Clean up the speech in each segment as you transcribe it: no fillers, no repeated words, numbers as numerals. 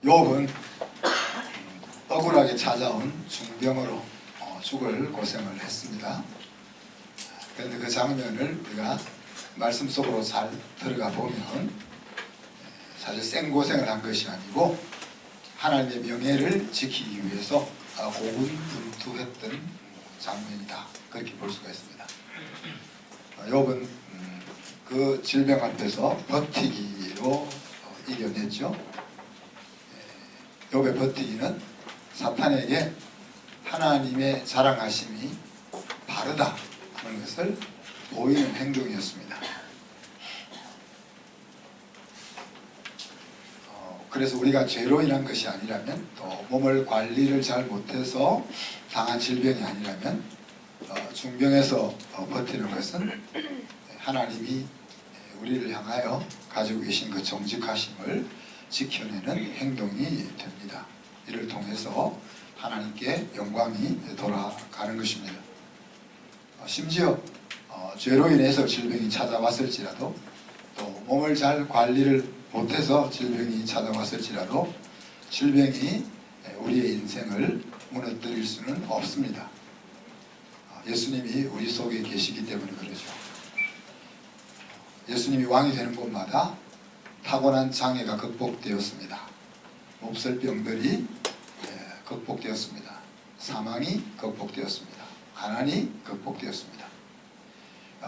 욥은 억울하게 찾아온 중병으로 죽을 고생을 했습니다. 그런데 그 장면을 우리가 말씀 속으로 잘 들어가 보면 사실 생고생을 한 것이 아니고 하나님의 명예를 지키기 위해서 고군분투했던 장면이다, 그렇게 볼 수가 있습니다. 욥은 그 질병 앞에서 버티기로 이겨냈죠. 욥의 버티기는 사탄에게 하나님의 자랑하심이 바르다 하는 것을 보이는 행동이었습니다. 그래서 우리가 죄로 인한 것이 아니라면, 또 몸을 관리를 잘 못해서 당한 질병이 아니라면, 중병에서 버티는 것은 하나님이 우리를 향하여 가지고 계신 그 정직하심을 지켜내는 행동이 됩니다. 이를 통해서 하나님께 영광이 돌아가는 것입니다. 심지어 죄로 인해서 질병이 찾아왔을지라도, 또 몸을 잘 관리를 못해서 질병이 찾아왔을지라도 질병이 우리의 인생을 무너뜨릴 수는 없습니다. 예수님이 우리 속에 계시기 때문에 그러죠. 예수님이 왕이 되는 곳마다 타고난 장애가 극복되었습니다. 몹쓸 병들이 극복되었습니다. 사망이 극복되었습니다. 가난이 극복되었습니다.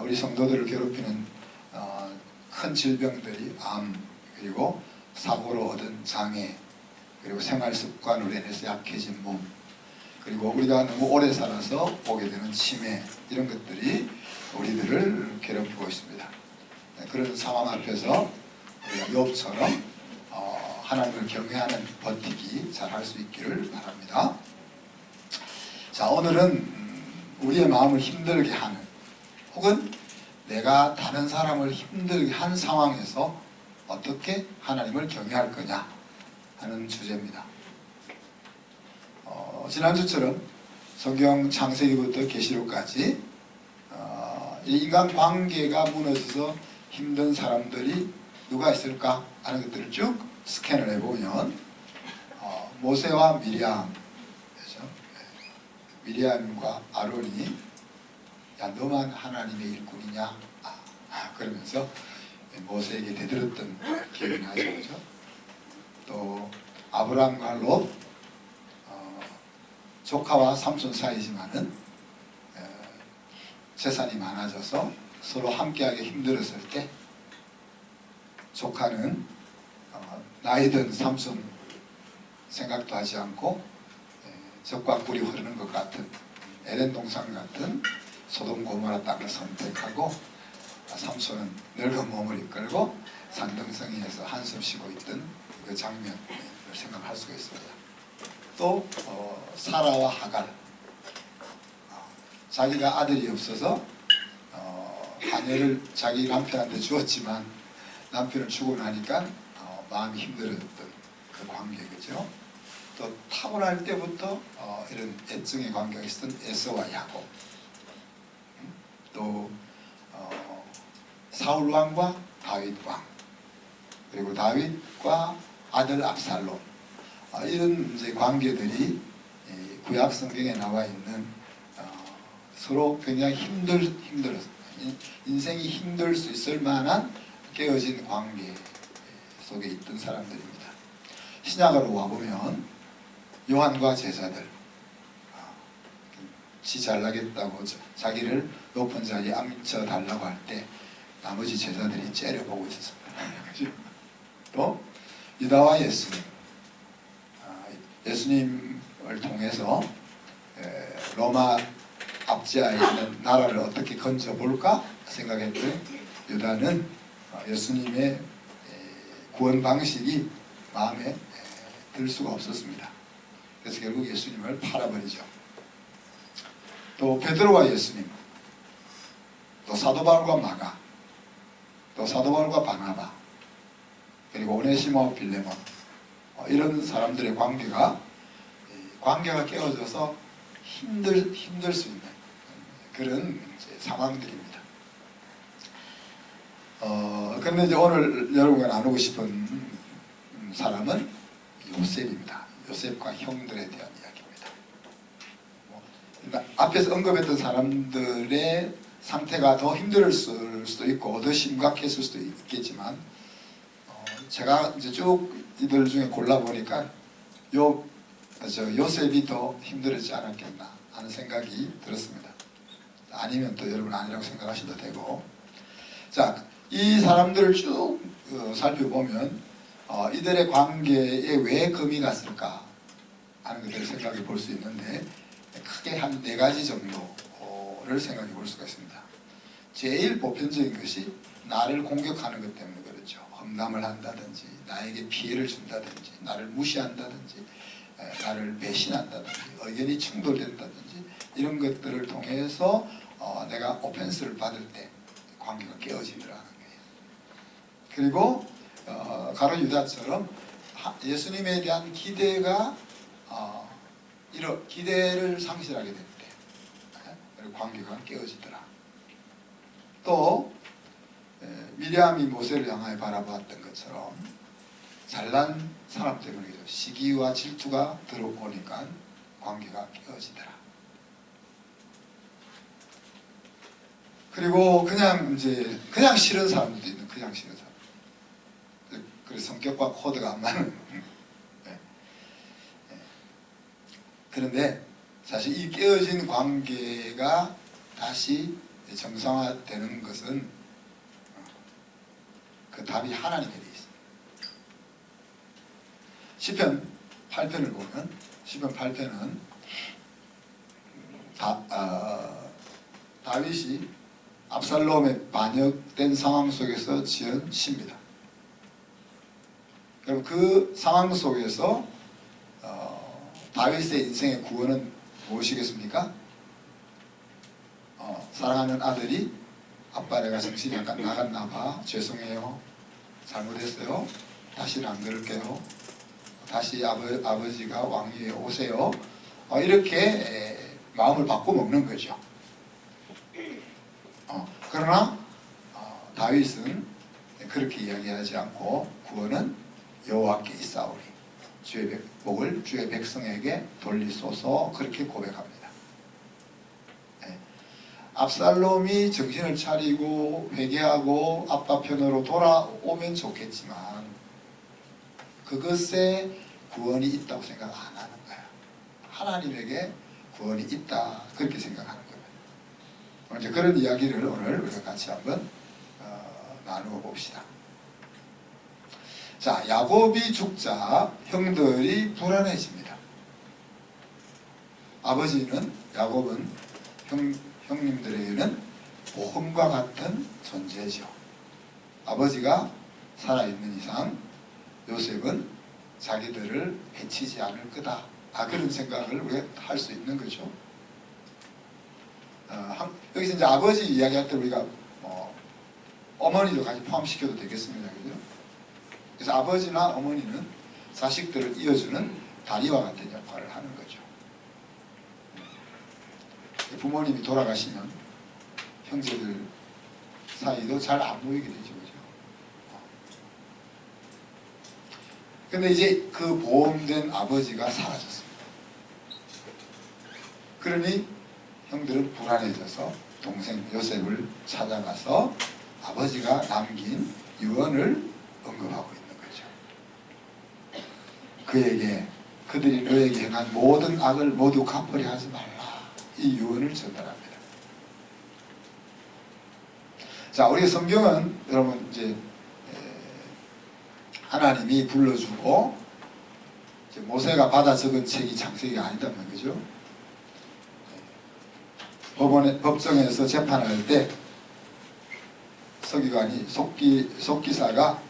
우리 성도들을 괴롭히는 큰 질병들이 암, 그리고 사고로 얻은 장애, 그리고 생활 습관으로 인해서 약해진 몸, 그리고 우리가 너무 오래 살아서 오게 되는 치매, 이런 것들이 우리들을 괴롭히고 있습니다. 그런 상황 앞에서 우리가 욥처럼 하나님을 경외하는 버티기 잘 할 수 있기를 바랍니다. 자, 오늘은 우리의 마음을 힘들게 하는, 혹은 내가 다른 사람을 힘들게 한 상황에서 어떻게 하나님을 경외할 거냐 하는 주제입니다. 지난주처럼 성경 창세기부터 계시록까지 인간 관계가 무너져서 힘든 사람들이 누가 있을까 하는 것들을 쭉 스캔을 해보면 모세와 미리암, 미리암과 아론이 야, 너만 하나님의 일꾼이냐 그러면서 모세에게 대들었던 기억이 나죠. 그렇죠? 또 아브라함과 롯, 조카와 삼손 사이지만은 재산이 많아져서 서로 함께하기 힘들었을 때 조카는 나이 든 삼손 생각도 하지 않고 적과 꿀이 흐르는 것 같은 에덴 동산 같은 소돔 고모라 땅을 선택하고, 삼손은 늙은 몸을 이끌고 산등성이에서 한숨 쉬고 있던 그 장면을 생각할 수가 있습니다. 또 사라와 하갈, 자기가 아들이 없어서 하늘을 자기 남편한테 주었지만 남편을 주고 나니까 마음이 힘들었던 그 관계, 그죠? 또 타고날 때부터 이런 애증의 관계가 있었던 에서와 야곱, 또 사울 왕과 다윗 왕, 그리고 다윗과 아들 압살롬, 이런 이제 관계들이 구약 성경에 나와 있는 서로 굉장히 힘들었어요. 인생이 힘들 수 있을 만한 깨어진 관계 속에 있던 사람들입니다. 신약으로 와보면 요한과 제자들, 지 잘나겠다고 자기를 높은 자리에 앉혀달라고 할 때 나머지 제자들이 째려보고 있었습니다. 또 유다와 예수님, 예수님을 통해서 로마 압제하에 있는 나라를 어떻게 건져볼까 생각했던 유다는 예수님의 구원 방식이 마음에 들 수가 없었습니다. 그래서 결국 예수님을 팔아버리죠. 또 베드로와 예수님, 또 사도 바울과 마가, 또 사도 바울과 바나바, 그리고 오네시모와 빌레몬, 이런 사람들의 관계가 깨어져서 힘들 수 있는 그런 상황들입니다. 그런데 이제 오늘 여러분과 나누고 싶은 사람은 요셉입니다. 요셉과 형들에 대한 이야기입니다. 그러니까 앞에서 언급했던 사람들의 상태가 더 힘들었을 수도 있고 더 심각했을 수도 있겠지만 제가 이제 쭉 이들 중에 골라보니까 요셉이 더 힘들었지 않았겠나 하는 생각이 들었습니다. 아니면 또 여러분 아니라고 생각하셔도 되고, 자, 이 사람들을 쭉 살펴보면 이들의 관계에 왜 금이 갔을까 하는 것들을 생각해 볼 수 있는데 크게 한 4가지 정도를 생각해 볼 수가 있습니다. 제일 보편적인 것이 나를 공격하는 것 때문에 그렇죠. 험담을 한다든지 나에게 피해를 준다든지 나를 무시한다든지 나를 배신한다든지 의견이 충돌된다든지 이런 것들을 통해서 내가 오펜스를 받을 때 관계가 깨어지더라는 거예요. 그리고 가룟 유다처럼 예수님에 대한 기대가 이런 기대를 상실하게 될 때 관계가 깨어지더라. 또 미리암이 모세를 향하여 바라보았던 것처럼 잘난 사람 때문에 시기와 질투가 들어오니까 관계가 깨어지더라. 그리고 그냥 싫은 사람들도 있는, 그냥 싫은 사람. 그래서 성격과 코드가 안 맞는. 그런데 사실 이 깨어진 관계가 다시 정상화되는 것은 그 답이 하나님에 되어 있습니다. 시편 8편을 보면 시편 8편은 다윗이 압살롬에 반역된 상황 속에서 지은 시입니다. 그럼 그 상황 속에서 다윗의 인생의 구원은 무엇이겠습니까? 사랑하는 아들이 아빠 내가 정신이 약간 나갔나 봐. 죄송해요. 잘못했어요. 다시는 안 그럴게요. 다시 아버지가 왕위에 오세요. 이렇게 마음을 바꿔먹는 거죠. 그러나 다윗은 그렇게 이야기하지 않고 구원은 여호와께 있사오니 주의 복을 주의 백성에게 돌리소서 그렇게 고백합니다. 압살롬이 정신을 차리고 회개하고 아빠 편으로 돌아오면 좋겠지만 그것에 구원이 있다고 생각 안 하는 거야. 하나님에게 구원이 있다 그렇게 생각하는 거예요. 이제 그런 이야기를 오늘 우리가 같이 한번 나누어 봅시다. 자, 야곱이 죽자 형들이 불안해집니다. 야곱은 형님들에게는 보험과 같은 존재죠. 아버지가 살아있는 이상 요셉은 자기들을 해치지 않을 거다. 그런 생각을 우리가 할 수 있는 거죠. 여기서 이제 아버지 이야기할 때 우리가 어머니도 같이 포함시켜도 되겠습니다. 그죠? 그래서 아버지나 어머니는 자식들을 이어주는 다리와 같은 역할을 하는 거죠. 부모님이 돌아가시면 형제들 사이도 잘 안 보이게 되죠. 그죠? 근데 이제 그 보험된 아버지가 사라졌습니다. 그러니 형들은 불안해져서 동생 요셉을 찾아가서 아버지가 남긴 유언을 언급하고 있는 거죠. 그에게 그들이 너에게 행한 모든 악을 모두 갚으려 하지 말라. 이 유언을 전달합니다. 자, 우리 성경은 여러분 이제 하나님이 불러주고 이제 모세가 받아 적은 책이 창세기가 아니단 말이죠. 법정에서 재판할 때 서기관이 속기사가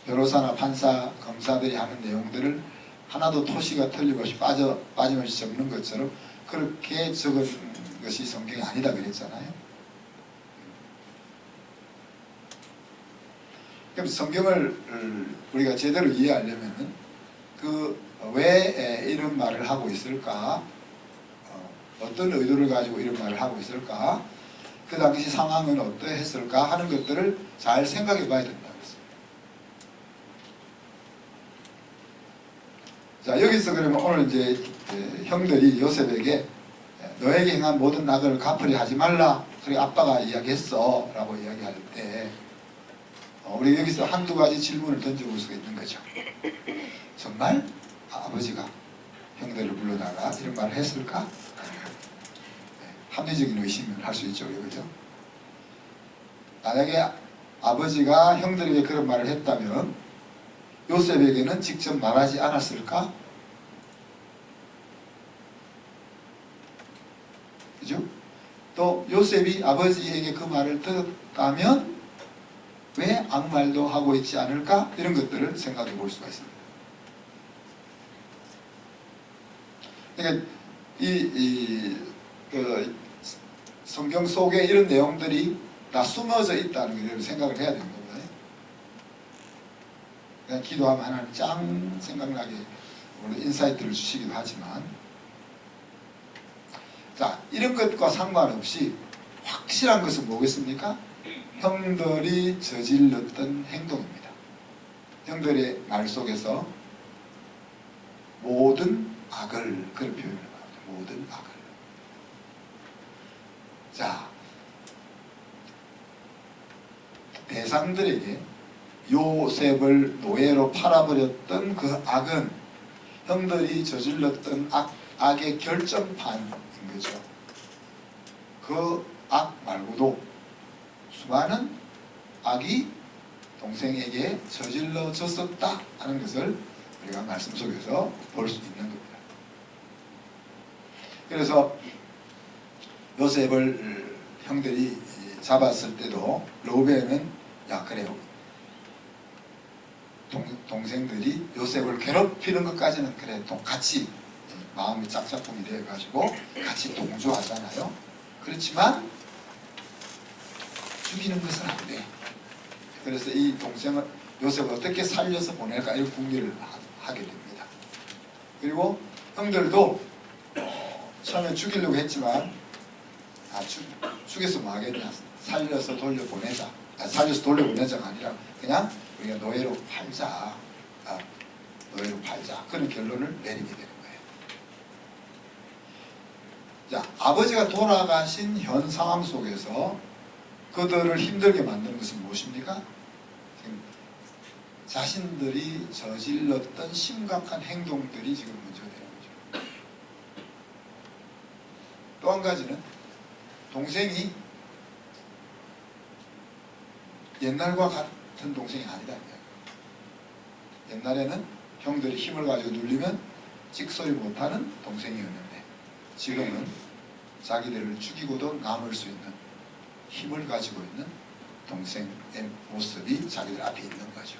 변호사나 판사, 검사들이 하는 내용들을 하나도 토시가 틀림없이 빠짐없이 적는 것처럼 그렇게 적은 것이 성경이 아니다 그랬잖아요. 그럼 성경을 우리가 제대로 이해하려면은 왜 이런 말을 하고 있을까? 어떤 의도를 가지고 이런 말을 하고 있을까? 그 당시 상황은 어떠했을까? 하는 것들을 잘 생각해 봐야 된다고 했습니다. 자, 여기서 그러면 오늘 이제 형들이 요셉에게 너에게 행한 모든 악을 갚으려 하지 말라. 그래 아빠가 이야기했어 라고 이야기할 때 우리 여기서 한두 가지 질문을 던져볼 수가 있는 거죠. 정말 아버지가 형들을 불러다가 이런 말을 했을까? 합리적인 의심을 할 수 있죠. 그죠? 만약에 아버지가 형들에게 그런 말을 했다면 요셉에게는 직접 말하지 않았을까? 그죠? 또 요셉이 아버지에게 그 말을 들었다면 왜 아무 말도 하고 있지 않을까? 이런 것들을 생각해 볼 수가 있습니다. 그러니까 그 성경 속에 이런 내용들이 다 숨어져 있다는 걸 생각을 해야 되는 겁니다. 그냥 기도하면 하나님 짱 생각나게 물론 인사이트를 주시기도 하지만, 자, 이런 것과 상관없이 확실한 것은 뭐겠습니까? 형들이 저질렀던 행동입니다. 형들의 말 속에서 모든 악을, 그런 표현을 합니다. 모든 악을. 자, 대상들에게 요셉을 노예로 팔아버렸던 그 악은 형들이 저질렀던 악의 결정판인 거죠. 그 악 말고도 수많은 악이 동생에게 저질러졌었다 하는 것을 우리가 말씀 속에서 볼 수 있는 겁니다. 그래서 요셉을 형들이 잡았을 때도 르우벤은 야 그래요, 동생들이 요셉을 괴롭히는 것까지는 그래 같이 마음이 짝짝꿍이 되어가지고 같이 동조하잖아요. 그렇지만 죽이는 것은 안 돼. 그래서 이 동생을 요셉을 어떻게 살려서 보낼까 이런 궁리를 하게 됩니다. 그리고 형들도 처음에 죽이려고 했지만 죽여서 뭐 하겠냐, 살려서 돌려보내자. 살려서 돌려보내자가 아니라 그냥 우리가 노예로 팔자. 노예로 팔자. 그런 결론을 내리게 되는 거예요. 자, 아버지가 돌아가신 현 상황 속에서 그들을 힘들게 만드는 것은 무엇입니까? 지금 자신들이 저질렀던 심각한 행동들이 지금 문제가 되는 거죠. 또 한 가지는 동생이 옛날과 같은 동생이 아니다. 옛날에는 형들이 힘을 가지고 눌리면 찍소리 못하는 동생이었는데 지금은 자기들을 죽이고도 남을 수 있는 힘을 가지고 있는 동생의 모습이 자기들 앞에 있는 거죠.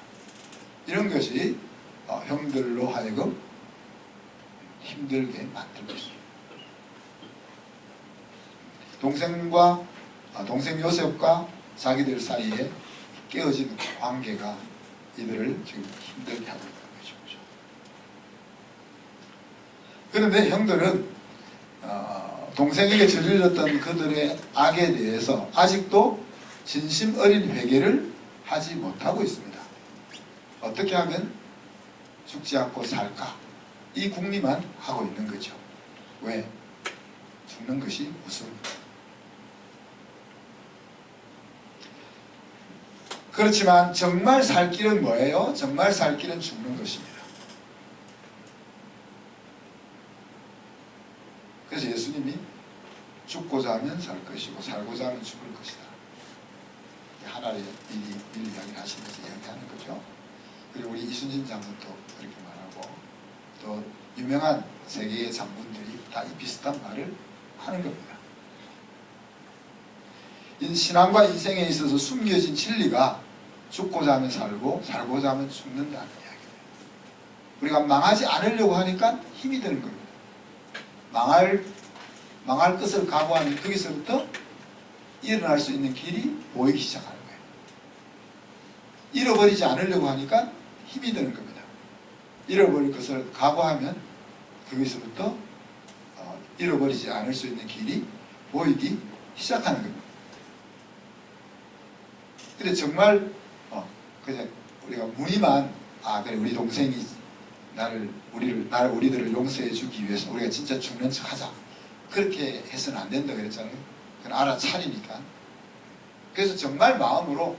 이런 것이 형들로 하여금 힘들게 만들고 있습니다. 동생 요셉과 자기들 사이에 깨어진 관계가 이들을 지금 힘들게 하고 있는 것이죠. 그런데 형들은 동생에게 저질렀던 그들의 악에 대해서 아직도 진심 어린 회개를 하지 못하고 있습니다. 어떻게 하면 죽지 않고 살까? 이 궁리만 하고 있는 거죠. 왜? 죽는 것이 무섭습니다. 그렇지만 정말 살 길은 뭐예요? 정말 살 길은 죽는 것입니다. 그래서 예수님이 죽고자 하면 살 것이고 살고자 하면 죽을 것이다. 하나의 일 이야기를 하시면서 이야기하는 거죠. 그리고 우리 이순신 장군도 그렇게 말하고 또 유명한 세계의 장군들이 다 이 비슷한 말을 하는 겁니다. 신앙과 인생에 있어서 숨겨진 진리가 죽고자 하면 살고 살고자 하면 죽는다는 이야기예요. 우리가 망하지 않으려고 하니까 힘이 드는 겁니다. 망할 것을 각오하는 거기서부터 일어날 수 있는 길이 보이기 시작하는 거예요. 잃어버리지 않으려고 하니까 힘이 드는 겁니다. 잃어버릴 것을 각오하면 거기서부터 잃어버리지 않을 수 있는 길이 보이기 시작하는 겁니다. 근데 정말 그냥 우리가 무늬만 그래 우리 동생이 우리들을 용서해 주기 위해서 우리가 진짜 죽는 척 하자. 그렇게 해서는 안 된다 그랬잖아요. 그건 알아차리니까. 그래서 정말 마음으로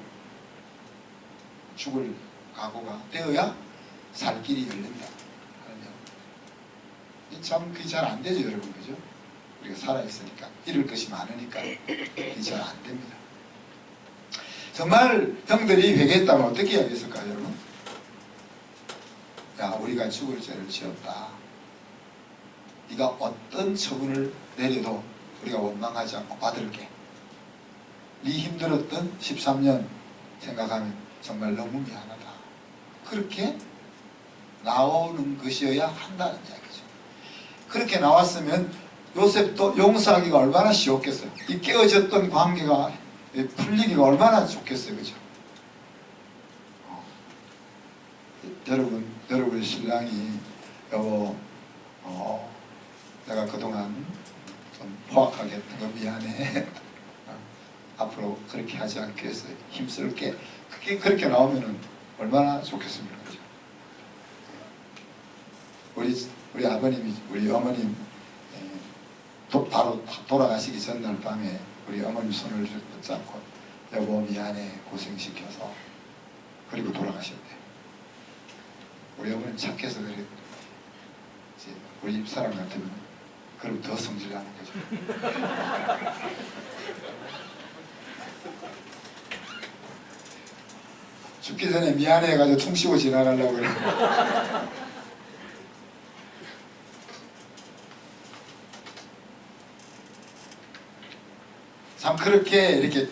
죽을 각오가 되어야 살 길이 열린다. 참 그게 잘 안 되죠, 여러분. 그죠? 우리가 살아있으니까 잃을 것이 많으니까 그게 잘 안 됩니다. 정말 형들이 회개했다면 어떻게 해야 됐을까요, 여러분? 야, 우리가 죽을 죄를 지었다. 네가 어떤 처분을 내려도 우리가 원망하지 않고 받을게. 네 힘들었던 13년 생각하면 정말 너무 미안하다. 그렇게 나오는 것이어야 한다는 이야기죠. 그렇게 나왔으면 요셉도 용서하기가 얼마나 쉬웠겠어요. 이 깨어졌던 관계가 풀리기가 얼마나 좋겠어요. 그죠? 여러분 신랑이 여보 내가 그동안 좀 포악하게 했던 거 미안해. 앞으로 그렇게 하지 않기 위해서 힘쓸게. 그게 그렇게 나오면은 얼마나 좋겠습니까? 그죠? 우리 아버님이 우리 어머님 바로 돌아가시기 전날 밤에 우리 어머님 손을 붙잡고 여보 미안해 고생시켜서 그리고 돌아가셨대. 우리 어머님 착해서 그래. 이제 우리 집사람 같으면 그럼 더 성질나는 거죠. 죽기 전에 미안해 해가지고 퉁 씌고 지나가려고 그래. 참 그렇게 이렇게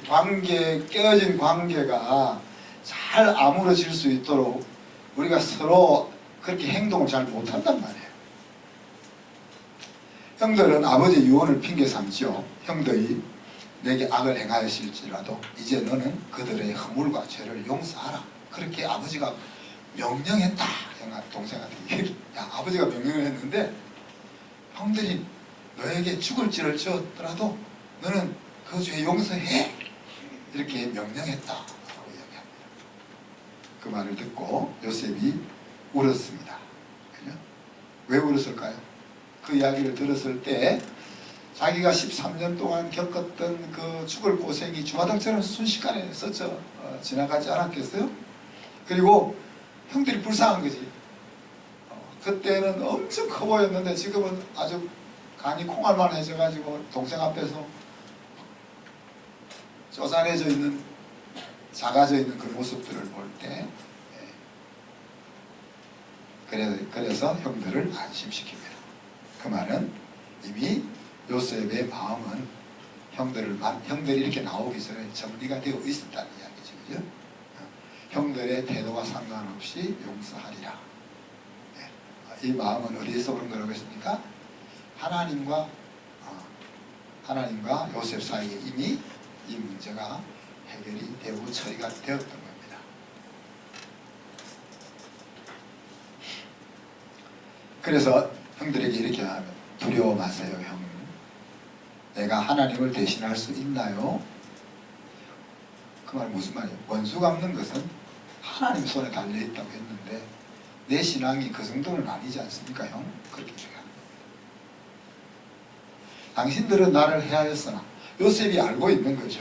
깨어진 관계가 잘 아물어질 수 있도록 우리가 서로 그렇게 행동을 잘 못한단 말이에요. 형들은 아버지 유언을 핑계 삼지요. 형들이 내게 악을 행하였을지라도 이제 너는 그들의 허물과 죄를 용서하라. 그렇게 아버지가 명령했다. 동생한테 야, 아버지가 명령을 했는데 형들이 너에게 죽을 죄를 지었더라도 너는 그 죄 용서해. 이렇게 명령했다라고 이야기합니다. 그 말을 듣고 요셉이 울었습니다. 그죠? 왜 울었을까요? 그 이야기를 들었을 때 자기가 13년 동안 겪었던 그 죽을 고생이 주마등처럼 순식간에 스쳐 지나가지 않았겠어요? 그리고 형들이 불쌍한 거지. 그때는 엄청 커 보였는데 지금은 아주 간이 콩알만 해져가지고 동생 앞에서 쪼잔해져 있는, 작아져 있는 그 모습들을 볼 때 그래서 형들을 안심시킵니다. 그 말은 이미 요셉의 마음은 형들이 이렇게 나오기 전에 정리가 되어 있었다는 이야기죠. 그죠? 형들의 태도와 상관없이 용서하리라. 이 마음은 어디에서 오는 거라고 했습니까? 하나님과 요셉 사이에 이미 이 문제가 해결이 되고 처리가 되었던 겁니다. 그래서 형들에게 이렇게 하면 두려워 마세요, 형. 내가 하나님을 대신할 수 있나요? 그 말 무슨 말이에요? 원수 갚는 것은 하나님 손에 달려있다고 했는데 내 신앙이 그 정도는 아니지 않습니까, 형? 그렇게 얘기하는 겁니다. 당신들은 나를 해하였으나 요셉이 알고 있는 거죠.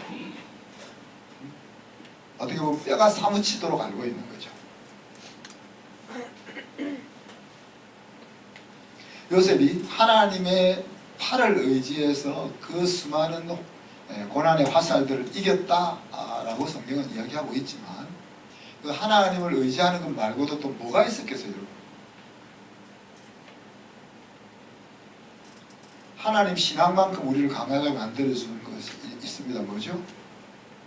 어떻게 보면 뼈가 사무치도록 알고 있는 거죠. 요셉이 하나님의 팔을 의지해서 그 수많은 고난의 화살들을 이겼다라고 성경은 이야기하고 있지만 그 하나님을 의지하는 것 말고도 또 뭐가 있었겠어요, 여러분? 하나님 신앙만큼 우리를 강하게 만들어주는 것이 있습니다. 뭐죠?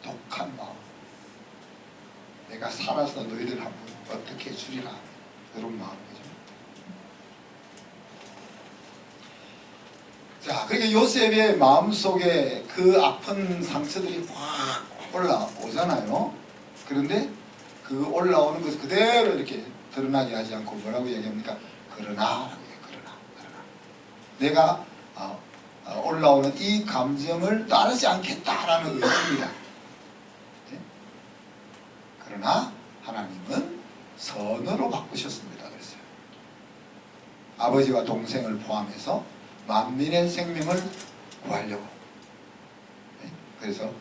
독한 마음. 내가 살아서 너희들 한번 어떻게 해주리라. 이런 마음이죠. 자, 그러니까 요셉의 마음속에 그 아픈 상처들이 확 올라오잖아요. 그런데 그 올라오는 것을 그대로 이렇게 드러나게 하지 않고 뭐라고 얘기합니까? 그러나 내가 올라오는 이 감정을 따르지 않겠다라는 의지입니다. 네? 그러나 하나님은 선으로 바꾸셨습니다. 그랬어요. 아버지와 동생을 포함해서 만민의 생명을 구하려고. 그래서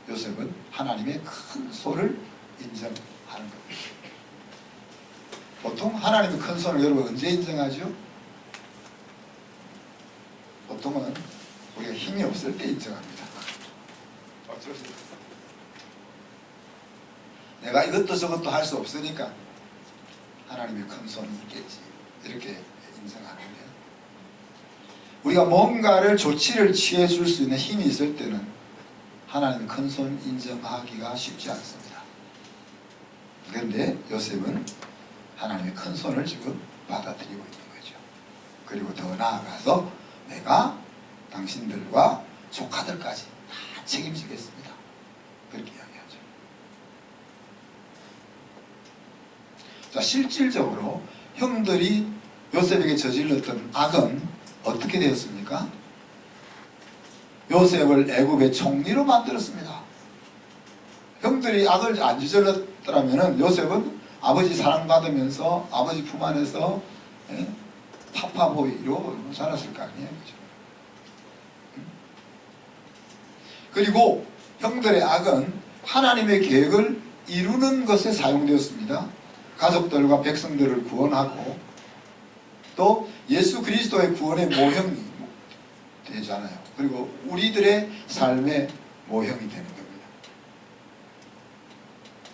요셉은 하나님의 큰 손을 인정하는 겁니다. 보통 하나님의 큰 손을 여러분 언제 인정하죠? 보통은 우리가 힘이 없을 때 인정합니다. 어쩔 수 없어요. 내가 이것도 저것도 할 수 없으니까 하나님의 큰 손이 있겠지, 이렇게 인정하는데요. 우리가 뭔가를 조치를 취해 줄 수 있는 힘이 있을 때는 하나님의 큰 손 인정하기가 쉽지 않습니다. 그런데 요셉은 하나님의 큰 손을 지금 받아들이고 있는 거죠. 그리고 더 나아가서 내가 당신들과 조카들까지 다 책임지겠습니다, 그렇게 이야기하죠. 자, 실질적으로 형들이 요셉에게 저질렀던 악은 어떻게 되었습니까? 요셉을 애굽의 총리로 만들었습니다. 형들이 악을 안 저질렀더라면 요셉은 아버지 사랑받으면서 아버지 품 안에서 파파보이로 살았을 거 아니에요, 그죠? 그리고 형들의 악은 하나님의 계획을 이루는 것에 사용되었습니다. 가족들과 백성들을 구원하고 또 예수 그리스도의 구원의 모형이 되잖아요. 그리고 우리들의 삶의 모형이 되는 겁니다.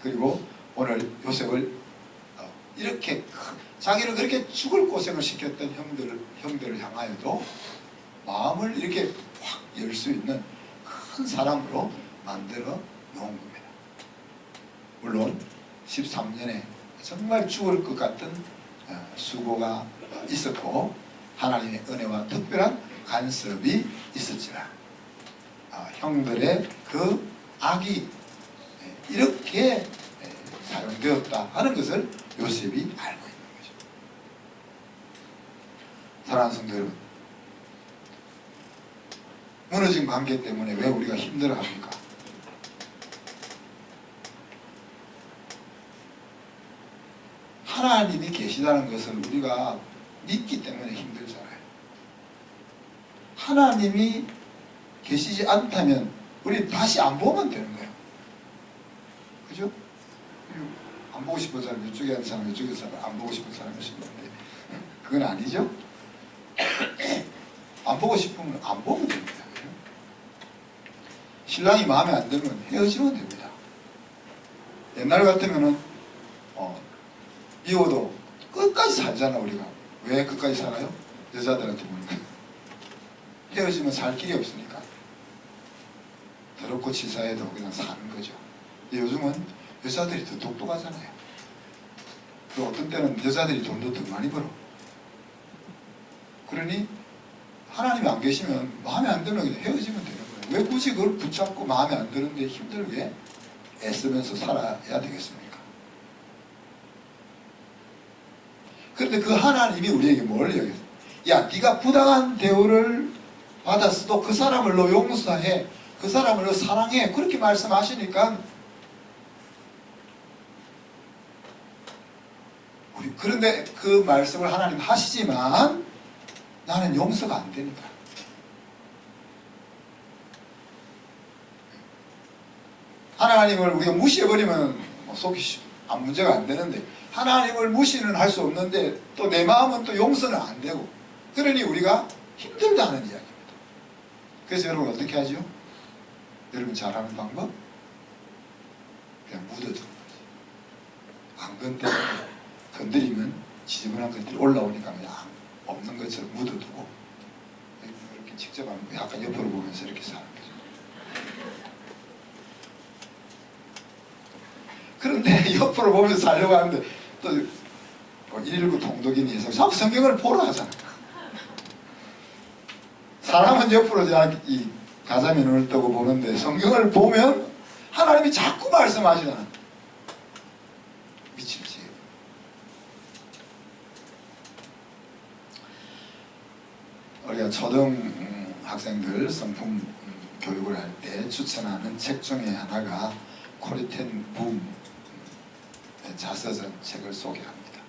그리고 오늘 요셉을 이렇게 자기를 그렇게 죽을 고생을 시켰던 형들을 향하여도 마음을 이렇게 확 열 수 있는 큰 사람으로 만들어 놓은 겁니다. 물론 13년에 정말 죽을 것 같은 수고가 있었고 하나님의 은혜와 특별한 간섭이 있었지만 형들의 그 악이 이렇게 사용되었다 하는 것을 요셉이 알고 있는 거죠. 사랑하는 성도 여러분, 무너진 관계 때문에 왜 우리가 힘들어합니까? 하나님이 계시다는 것을 우리가 믿기 때문에 힘들잖아요. 하나님이 계시지 않다면 우리 다시 안 보면 되는 거예요. 그죠? 안 보고 싶은 사람 이쪽에 있는 사람 이쪽에 있는 사람 안 보고 싶은 사람이 있는데 그건 아니죠? 안 보고 싶으면 안 보면 됩니다. 신랑이 마음에 안 들면 헤어지면 됩니다. 옛날 같으면은 미워도 끝까지 살잖아. 우리가 왜 끝까지 살아요? 여자들한테 보니까 헤어지면 살 길이 없으니까 더럽고 치사해도 그냥 사는 거죠. 근데 요즘은 여자들이 더 똑똑하잖아요. 또 어떤 때는 여자들이 돈도 더 많이 벌어. 그러니 하나님이 안 계시면 마음에 안 들면 그냥 헤어지면 되는 거예요. 왜 굳이 그걸 붙잡고 마음에 안 드는데 힘들게 애쓰면서 살아야 되겠습니까? 그런데 그 하나님이 우리에게 뭘 얘기해요? 야, 네가 부당한 대우를 받았어도 그 사람을 너 용서해, 그 사람을 너 사랑해, 그렇게 말씀하시니까 그런데 그 말씀을 하나님 하시지만 나는 용서가 안 되니까. 하나님을 우리가 무시해버리면 속이 문제가 안 되는데 하나님을 무시는 할 수 없는데 또 내 마음은 또 용서는 안 되고, 그러니 우리가 힘들다는 이야기입니다. 그래서 여러분 어떻게 하죠? 여러분 잘하는 방법? 그냥 묻어두는 거지. 안 건드리면 지저분한 것들이 올라오니까 그냥 없는 것처럼 묻어두고 이렇게 직접 하면 약간 옆으로 보면서 이렇게 사는 거죠. 그런데 옆으로 보면서 살려고 하는데 또 119 통독인이 해서 자꾸 성경을 보러 하잖아. 사람은 옆으로 이 가자미 눈을 뜨고 보는데 성경을 보면 하나님이 자꾸 말씀하시잖아. 미칠지. 우리가 초등 학생들 성품 교육을 할 때 추천하는 책 중에 하나가 코리텐 붐 자서전 책을 소개합니다.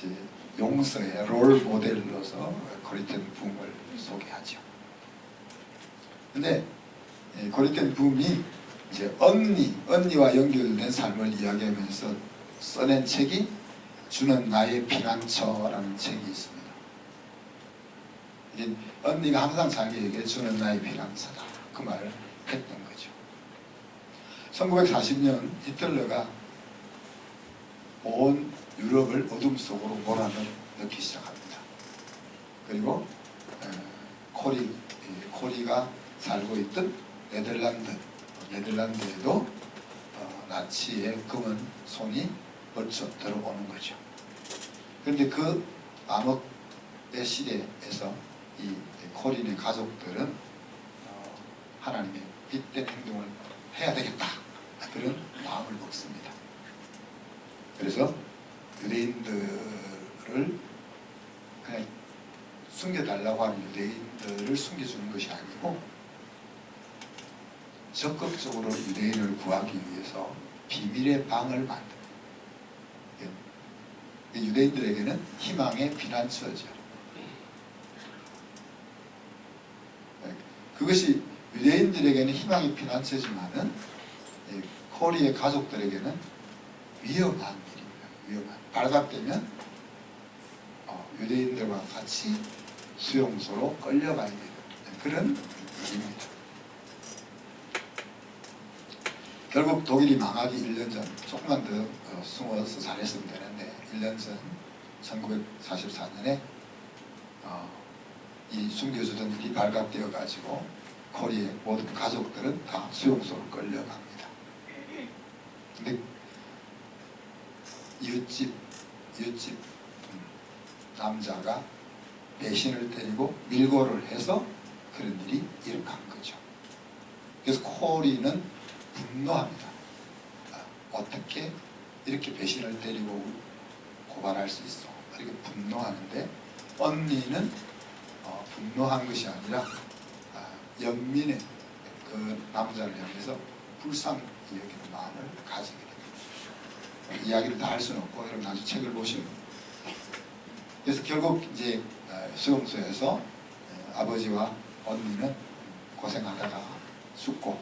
이제 용서의 롤 모델로서 고리텐 붐을 소개하죠. 근데 고리텐 붐이 이제 언니와 연결된 삶을 이야기하면서 써낸 책이 주는 나의 피난처라는 책이 있습니다. 이게 언니가 항상 자기에게 주는 나의 피난처다, 그 말을 했던 거죠. 1940년 히틀러가 온 유럽을 어둠 속으로 몰아넣기 시작합니다. 그리고 코리가 살고 있던 네덜란드에도 나치의 검은 손이 벌써 들어오는 거죠. 그런데 그 암흑의 시대에서 이 코린의 가족들은 하나님의 빛된 행동을 해야 되겠다, 그런 마음을 먹습니다. 그래서 유대인들을 그냥 숨겨달라고 하는 유대인들을 숨겨주는 것이 아니고 적극적으로 유대인을 구하기 위해서 비밀의 방을 만듭니다. 유대인들에게는 희망의 피난처죠. 그것이 유대인들에게는 희망의 피난처지만은 코리의 가족들에게는 위험한 일입니다. 위험한. 발각되면 유대인들과 같이 수용소로 끌려가야 되는 그런 일입니다. 결국 독일이 망하기 1년 전, 조금만 더 숨어서 잘했으면 되는데 1년 전 1944년에 이 숨겨주던 일이 발각되어 가지고 코리의 모든 가족들은 다 수용소로 끌려갑니다. 근데 이웃집 남자가 배신을 때리고 밀고를 해서 그런 일이 일어난 거죠. 그래서 코리는 분노합니다. 어떻게 이렇게 배신을 때리고 고발할 수 있어? 이렇게 분노하는데 언니는 분노한 것이 아니라 연민의 그 남자를 향해서 불쌍히 여기는 마음을 가지게 됩니다. 이야기를 다 할 수는 없고 여러분 나중에 책을 보시면, 그래서 결국 이제 수용소에서 아버지와 언니는 고생하다가 죽고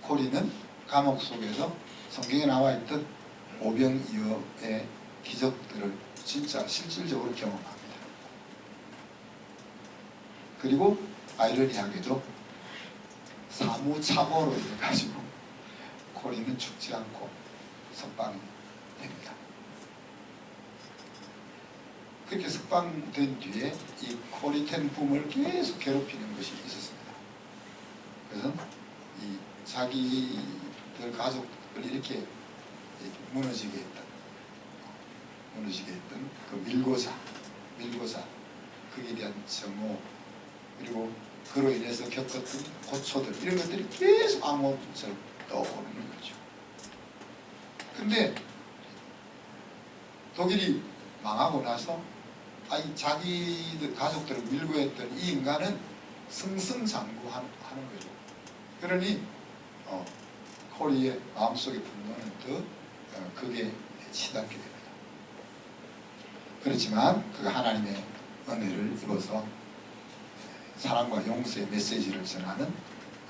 코리는 감옥 속에서 성경에 나와 있던 오병이어의 기적들을 진짜 실질적으로 경험합니다. 그리고 아이러니하게도 사무착오로 인해 가지고 코리는 죽지 않고 석방이 됩니다. 그렇게 석방된 뒤에 이 코리텐 붐을 계속 괴롭히는 것이 있었습니다. 그래서 이 자기들 가족을 이렇게 무너지게 했던 그 밀고자 그에 대한 정오, 그리고 그로 인해서 겪었던 고초들, 이런 것들이 계속 암호처럼 떠오르는 거죠. 근데 독일이 망하고 나서 자기들 가족들을 밀고 했던 이 인간은 승승장구하는 거죠. 그러니 코리의 마음속의 분노는 더 극에 치닫게 됩니다. 그렇지만 그가 하나님의 은혜를 입어서 사랑과 용서의 메시지를 전하는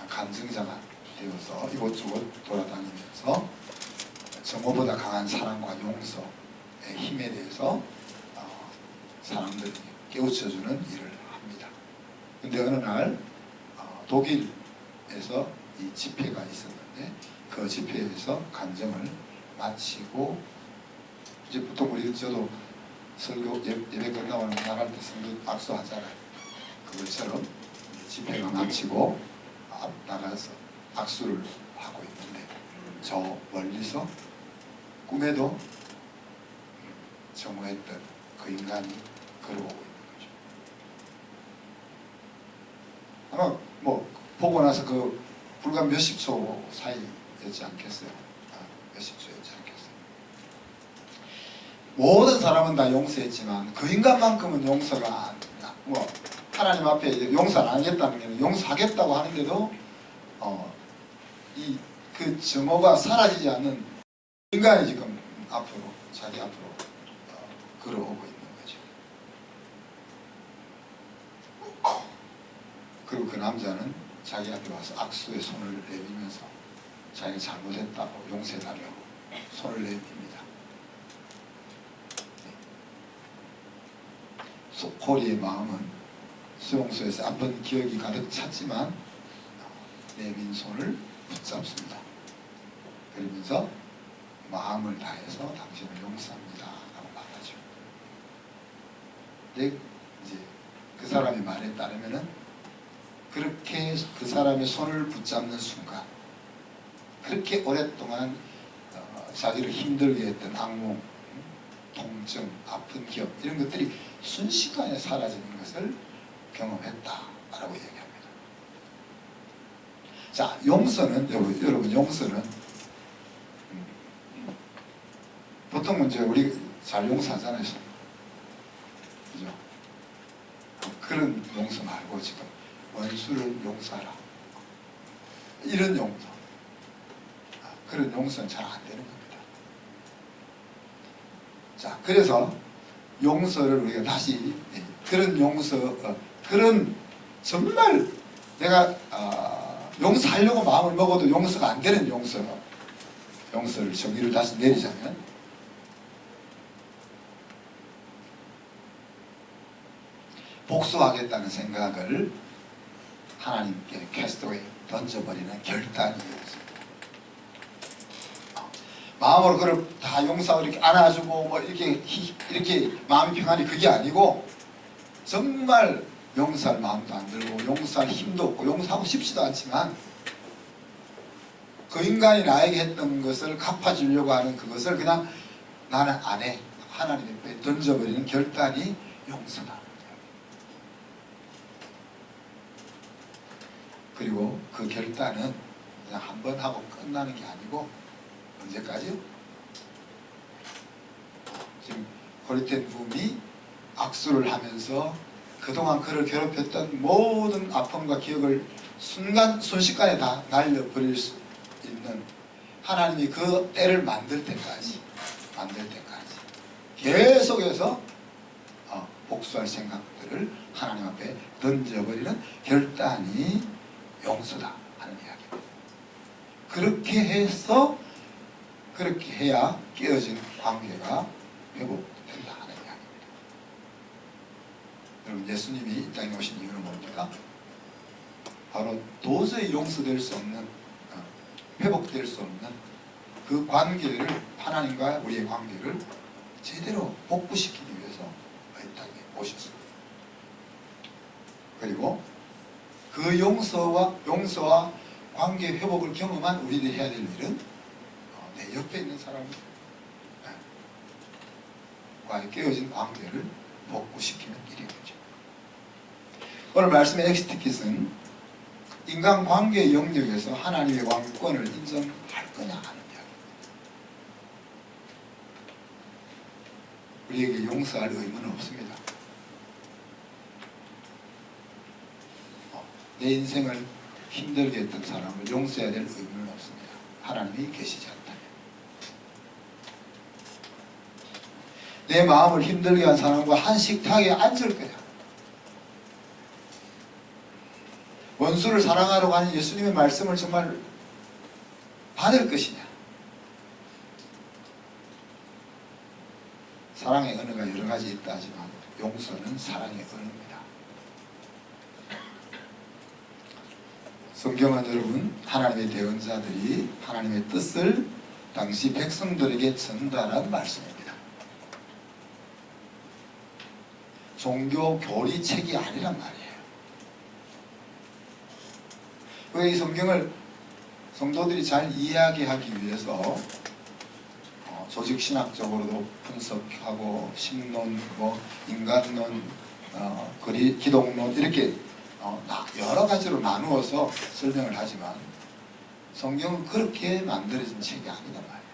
간증자가 되어서 이곳저곳 돌아다니면서 정오보다 강한 사랑과 용서의 힘에 대해서 사람들이 깨우쳐주는 일을 합니다. 근데 어느 날 독일에서 이 집회가 있었는데 그 집회에서 간증을 마치고, 이제 보통 저도 설교 예배 끝나고 나갈 때 성도 악수하잖아요. 그것처럼 집회가 마치고 나가서 악수를 하고 있는데 저 멀리서 꿈에도 정오했던 그 인간이 걸어오고 있는 거죠. 아마 뭐 보고 나서 그 불과 몇십 초 사이였지 않겠어요? 몇십 초였지 않겠어요? 모든 사람은 다 용서했지만 그 인간만큼은 용서가 안 된다. 뭐 하나님 앞에 용서를 안 하겠다는 게 용서하겠다고 하는데도 그 정오가 사라지지 않는 인간이 지금 자기 앞으로 걸어오고 있는 거죠. 그리고 그 남자는 자기 앞에 와서 악수에 손을 내밀면서 자기가 잘못했다고 용서해달라고 손을 내밉니다. 코리의 마음은 수용소에서 아픈 기억이 가득 찼지만 내민 손을 붙잡습니다. 그러면서 마음을 다해서 당신을 용서합니다 라고 말하죠. 근데 이제 그 사람의 말에 따르면은 그렇게 그 사람의 손을 붙잡는 순간 그렇게 오랫동안 자기를 힘들게 했던 악몽, 통증, 아픈 기억 이런 것들이 순식간에 사라지는 것을 경험했다라고 얘기합니다. 자, 용서는 여러분 용서는 보통은 이제 우리 잘 용서하잖아요. 그죠? 그런 용서 말고 지금 원수를 용서하라 이런 용서, 그런 용서는 잘 안 되는 겁니다. 자, 그래서 용서를 우리가 다시 그런 용서, 그런 정말 내가 용서하려고 마음을 먹어도 용서가 안 되는 용서를 정의를 다시 내리자면 복수하겠다는 생각을 하나님께 캐스트웨이 던져버리는 결단이었습니다. 마음으로 그걸 다 용서하고 이렇게 안아주고 뭐 이렇게 마음이 평안이 그게 아니고 정말 용서할 마음도 안 들고 용서할 힘도 없고 용서하고 싶지도 않지만 그 인간이 나에게 했던 것을 갚아주려고 하는 그것을 그냥 나는 안 해. 하나님 앞에 던져버리는 결단이 용서다. 그리고 그 결단은 그냥 한 번 하고 끝나는 게 아니고 언제까지요? 지금 호리텐 부음이 악수를 하면서 그동안 그를 괴롭혔던 모든 아픔과 기억을 순식간에 다 날려버릴 수 있는 하나님이 그 때를 만들 때까지 계속해서 복수할 생각들을 하나님 앞에 던져버리는 결단이 용서다 하는 이야기입니다. 그렇게 해야 깨어진 관계가 회복된다 하는 이야기입니다. 여러분, 예수님이 이 땅에 오신 이유는 뭡니까? 바로 도저히 용서될 수 없는, 회복될 수 없는 그 관계를, 하나님과 우리의 관계를 제대로 복구시키기 위해서 이 땅에 오셨습니다. 그리고 그 용서와 관계 회복을 경험한 우리들이 해야 될 일은 내 옆에 있는 사람과의 깨어진 관계를 복구시키는 일이겠죠. 오늘 말씀의 엑스티킷은 인간관계의 영역에서 하나님의 왕권을 인정할 거냐 하는 이야기입니다. 우리에게 용서할 의무는 없습니다. 내 인생을 힘들게 했던 사람을 용서해야 될 의무는 없습니다. 하나님이 계시지 않다면. 내 마음을 힘들게 한 사람과 한 식탁에 앉을 거야. 원수를 사랑하려고 하는 예수님의 말씀을 정말 받을 것이냐. 사랑의 언어가 여러 가지 있다 하지만 용서는 사랑의 언어입니다. 성경은 여러분, 하나님의 대언자들이 하나님의 뜻을 당시 백성들에게 전달한 말씀입니다. 종교 교리책이 아니란 말이에요. 왜 이 성경을 성도들이 잘 이해하기 위해서 조직신학적으로도 분석하고 신론, 인간론, 기독론 이렇게 여러 가지로 나누어서 설명을 하지만 성경은 그렇게 만들어진 책이 아니다 말이에요.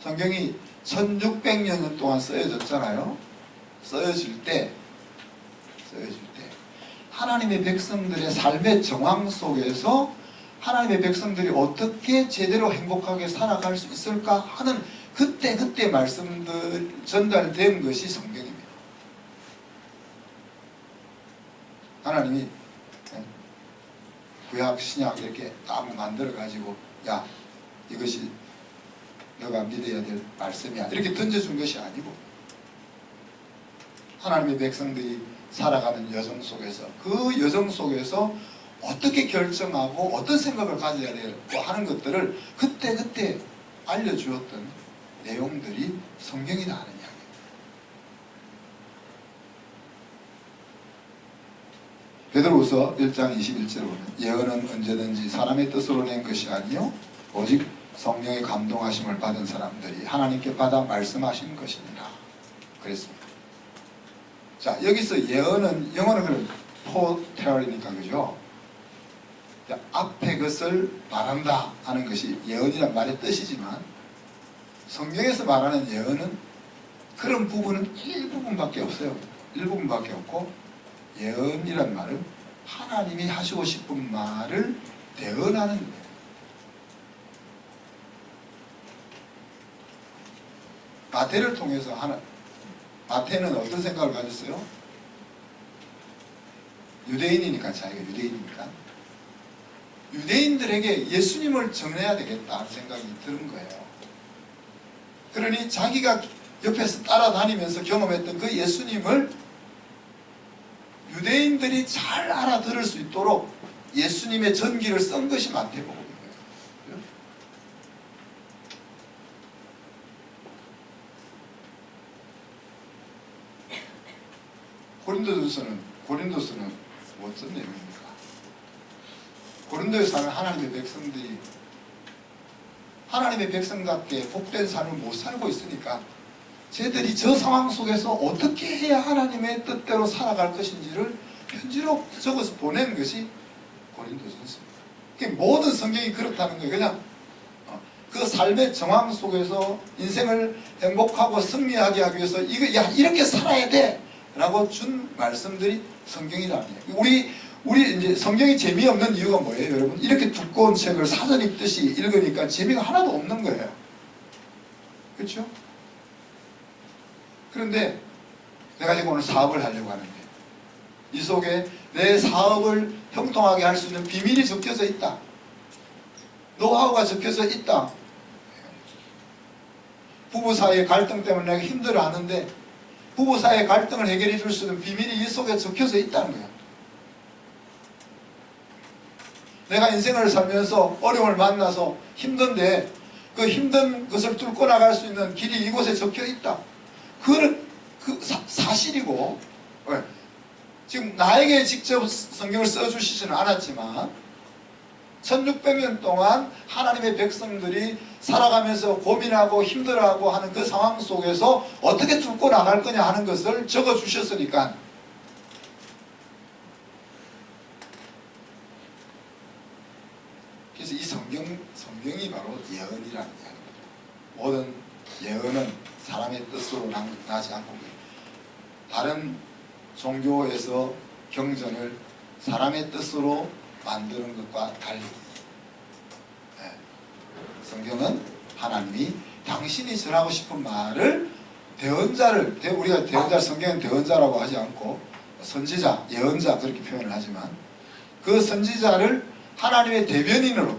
성경이 1600년 동안 쓰여졌잖아요. 쓰여질 때 하나님의 백성들의 삶의 정황 속에서 하나님의 백성들이 어떻게 제대로 행복하게 살아갈 수 있을까 하는 그때 말씀들 전달된 것이 성경입니다. 하나님이 구약 신약 이렇게 딱 만들어 가지고 야 이것이 너가 믿어야 될 말씀이야 이렇게 던져준 것이 아니고 하나님의 백성들이 살아가는 여정 속에서 그 여정 속에서 어떻게 결정하고 어떤 생각을 가져야 되고 하는 것들을 그때 알려주었던 내용들이 성경이다 하는 이야기입니다. 베드로후서 1장 21절에 보면 예언은 언제든지 사람의 뜻으로 낸 것이 아니요 오직 성령의 감동하심을 받은 사람들이 하나님께 받아 말씀하신 것이니라 그랬습니다. 자 여기서 예언은 영어는 그런 포테얼이니까 그죠? 앞에 것을 말한다 하는 것이 예언이란 말의 뜻이지만 성경에서 말하는 예언은 그런 부분은 일부분밖에 없어요. 일부분밖에 없고 예언이란 말은 하나님이 하시고 싶은 말을 대언하는 거예요. 마태를 통해서 마태는 어떤 생각을 가졌어요? 유대인이니까 자기가 유대인이니까 유대인들에게 예수님을 전해야 되겠다 하는 생각이 드는 거예요. 그러니 자기가 옆에서 따라다니면서 경험했던 그 예수님을 유대인들이 잘 알아들을 수 있도록 예수님의 전기를 쓴 것이 마태복음이에요. 고린도서는 어떤 내용입니까? 고린도에 사는 하나님의 백성들이 하나님의 백성답게 복된 삶을 못 살고 있으니까 쟤들이 저 상황 속에서 어떻게 해야 하나님의 뜻대로 살아갈 것인지를 편지로 적어서 보내는 것이 고린도전서입니다. 모든 성경이 그렇다는 거예요. 그냥 그 삶의 정황 속에서 인생을 행복하고 승리하게 하기 위해서 이렇게 살아야 돼 라고 준 말씀들이 성경이라는 거예요. 우리 이제 성경이 재미없는 이유가 뭐예요, 여러분? 이렇게 두꺼운 책을 사전 읽듯이 읽으니까 재미가 하나도 없는 거예요. 그렇죠? 그런데 내가 지금 오늘 사업을 하려고 하는데 이 속에 내 사업을 형통하게 할 수 있는 비밀이 적혀져 있다. 노하우가 적혀져 있다. 부부 사이의 갈등 때문에 내가 힘들어하는데 부부 사이의 갈등을 해결해 줄 수 있는 비밀이 이 속에 적혀져 있다는 거예요. 내가 인생을 살면서 어려움을 만나서 힘든데 그 힘든 것을 뚫고 나갈 수 있는 길이 이곳에 적혀 있다. 사실이고 지금 나에게 직접 성경을 써주시지는 않았지만 1600년 동안 하나님의 백성들이 살아가면서 고민하고 힘들어하고 하는 그 상황 속에서 어떻게 뚫고 나갈 거냐 하는 것을 적어주셨으니까 그래서 이 성경이 바로 예언이라는 이야기입니다. 모든 예언은 사람의 뜻으로 나지 않고 다른 종교에서 경전을 사람의 뜻으로 만드는 것과 달리 성경은 하나님이 당신이 전하고 싶은 말을 대언자를 우리가 대언자 성경은 대언자라고 하지 않고 선지자, 예언자 그렇게 표현을 하지만 그 선지자를 하나님의 대변인으로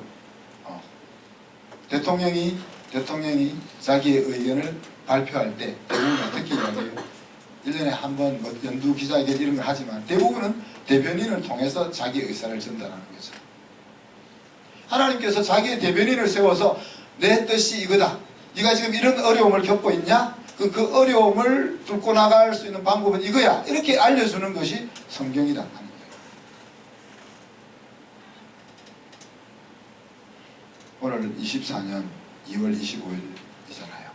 대통령이 자기의 의견을 발표할 때 대부분 어떻게 이야기해요? 1년에 한 번 연두 기자회견 이런 걸 하지만 대부분은 대변인을 통해서 자기 의사를 전달하는 거죠. 하나님께서 자기의 대변인을 세워서 내 뜻이 이거다. 네가 지금 이런 어려움을 겪고 있냐? 그 어려움을 뚫고 나갈 수 있는 방법은 이거야. 이렇게 알려주는 것이 성경이다 하는 거예요. 오늘 24년 2월 25일이잖아요.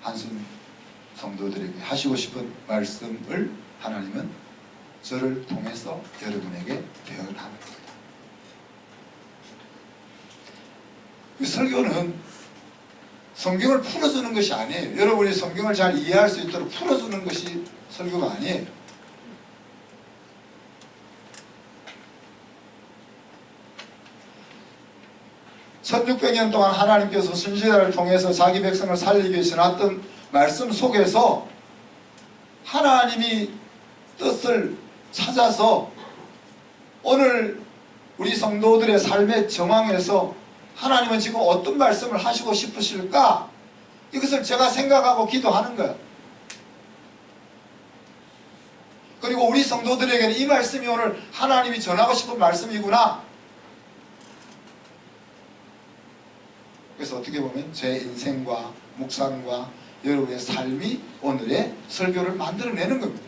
한숨 성도들에게 하시고 싶은 말씀을 하나님은 저를 통해서 여러분에게 대언하는 겁니다. 이 설교는 성경을 풀어주는 것이 아니에요. 여러분이 성경을 잘 이해할 수 있도록 풀어주는 것이 설교가 아니에요. 1600년 동안 하나님께서 선지자를 통해서 자기 백성을 살리기 위해서 놨던 말씀 속에서 하나님이 뜻을 찾아서 오늘 우리 성도들의 삶의 정황에서 하나님은 지금 어떤 말씀을 하시고 싶으실까? 이것을 제가 생각하고 기도하는 거예요. 그리고 우리 성도들에게는 이 말씀이 오늘 하나님이 전하고 싶은 말씀이구나. 그래서 어떻게 보면 제 인생과 묵상과 여러분의 삶이 오늘의 설교를 만들어내는 겁니다.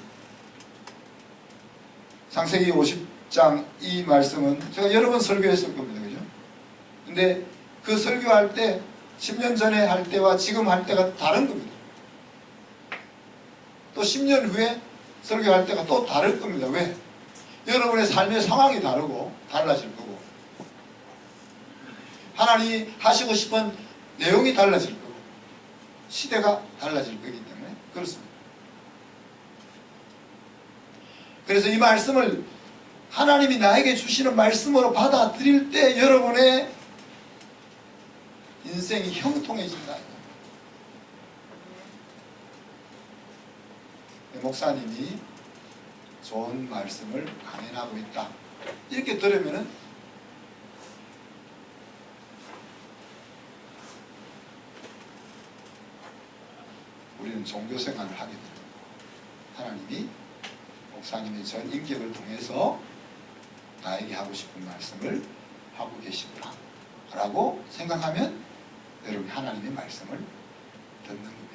창세기 50장 이 말씀은 제가 여러 번 설교했을 겁니다. 그죠? 근데 그 설교할 때 10년 전에 할 때와 지금 할 때가 다른 겁니다. 또 10년 후에 설교할 때가 또 다를 겁니다. 왜? 여러분의 삶의 상황이 다르고 달라질 거고 하나님이 하시고 싶은 내용이 달라질 거고 시대가 달라질 거기 때문에 그렇습니다. 그래서 이 말씀을 하나님이 나에게 주시는 말씀으로 받아들일 때 여러분의 인생이 형통해진다. 목사님이 좋은 말씀을 강연하고 있다. 이렇게 들으면은 우리는 종교 생활을 하게 됩니다. 하나님이 목사님의 전 인격을 통해서 나에게 하고 싶은 말씀을 하고 계시구나 라고 생각하면 여러분이 하나님의 말씀을 듣는 겁니다.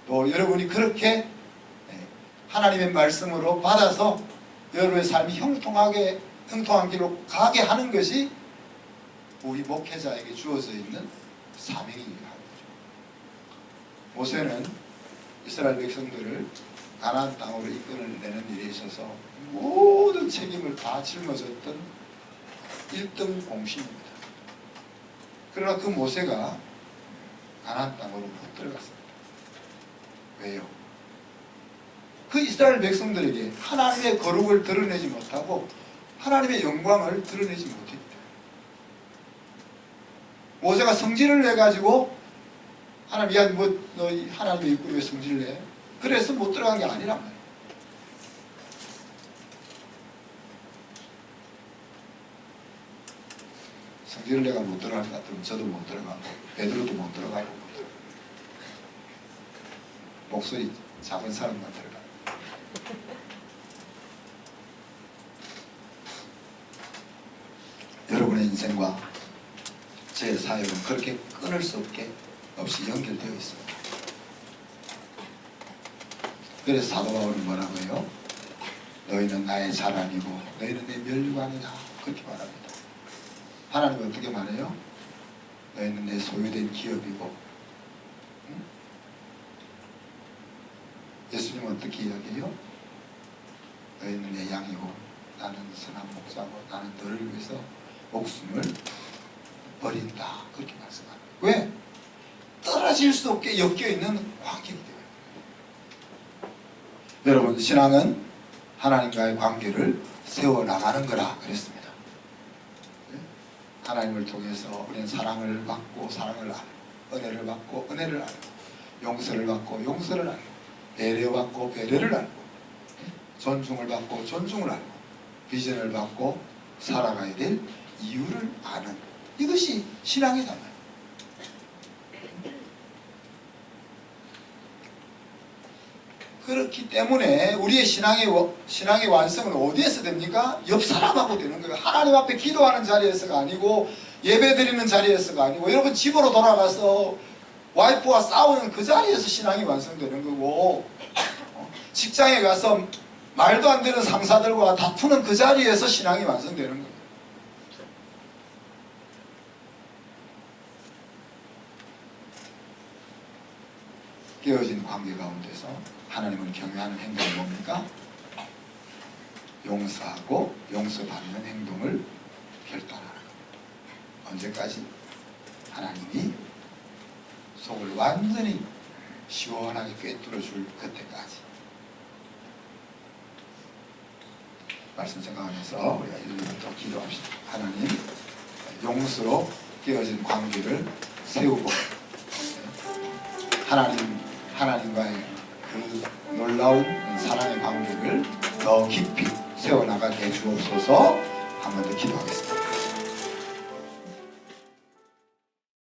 또 여러분이 그렇게 하나님의 말씀으로 받아서 여러분의 삶이 형통한 길로 가게 하는 것이 우리 목회자에게 주어져 있는 사명이기도 합니다. 모세는 이스라엘 백성들을 가나안 땅으로 이끌어내는 일에 있어서 모든 책임을 다 짊어졌던 1등 공신입니다. 그러나 그 모세가 가나안 땅으로 못 들어갔습니다. 왜요? 그 이스라엘 백성들에게 하나님의 거룩을 드러내지 못하고 하나님의 영광을 드러내지 못했다. 모세가 성질을 내가지고 하나님, 야, 너 하나님의 입구에 왜 성질을 내? 그래서 못 들어간 게 아니란 말이에요. 성질을 내가 못 들어갈 것 같으면 저도 못 들어가고 베드로도 못 들어가고 못 들어가고 목소리 작은 사람만 들어가. 여러분의 인생과 제 사역은 그렇게 끊을 수 없이 연결되어 있습니다. 그래서 사도 바울은 뭐라고 해요? 너희는 나의 자랑이고 너희는 내 면류관이다 그렇게 말합니다. 하나님은 어떻게 말해요? 너희는 내 소유된 기업이고 응? 예수님은 어떻게 이야기해요? 너희는 내 양이고 나는 선한 목자고 나는 너를 위해서 목숨을 버린다 그렇게 말씀합니다. 왜? 떨어질 수 없게 엮여있는 관계이기 때문에. 여러분 신앙은 하나님과의 관계를 세워나가는 거라 그랬습니다. 하나님을 통해서 우리는 사랑을 받고 사랑을 알고 은혜를 받고 은혜를 알고 용서를 받고 용서를 알고 배려받고 배려를 알고 존중을 받고 존중을 알고 비전을 받고 살아가야 될 이유를 아는 이것이 신앙이다. 그렇기 때문에 우리의 신앙의 완성은 어디에서 됩니까? 옆 사람하고 되는 거예요. 하나님 앞에 기도하는 자리에서가 아니고 예배 드리는 자리에서가 아니고 여러분 집으로 돌아가서 와이프와 싸우는 그 자리에서 신앙이 완성되는 거고 직장에 가서 말도 안 되는 상사들과 다투는 그 자리에서 신앙이 완성되는 거예요. 깨어진 관계 가운데서 하나님을 경외하는 행동이 뭡니까? 용서하고 용서받는 행동을 결단하는 겁니다. 언제까지? 하나님이 속을 완전히 시원하게 꿰뚫어 줄 그때까지. 말씀 생각하면서 우리가 일부터 기도합시다. 하나님, 용수로 깨어진 관계를 세우고 하나님과의 그 놀라운 사랑의 관계를 더 깊이 세워나가게 해 주옵소서. 한 번 더 기도하겠습니다.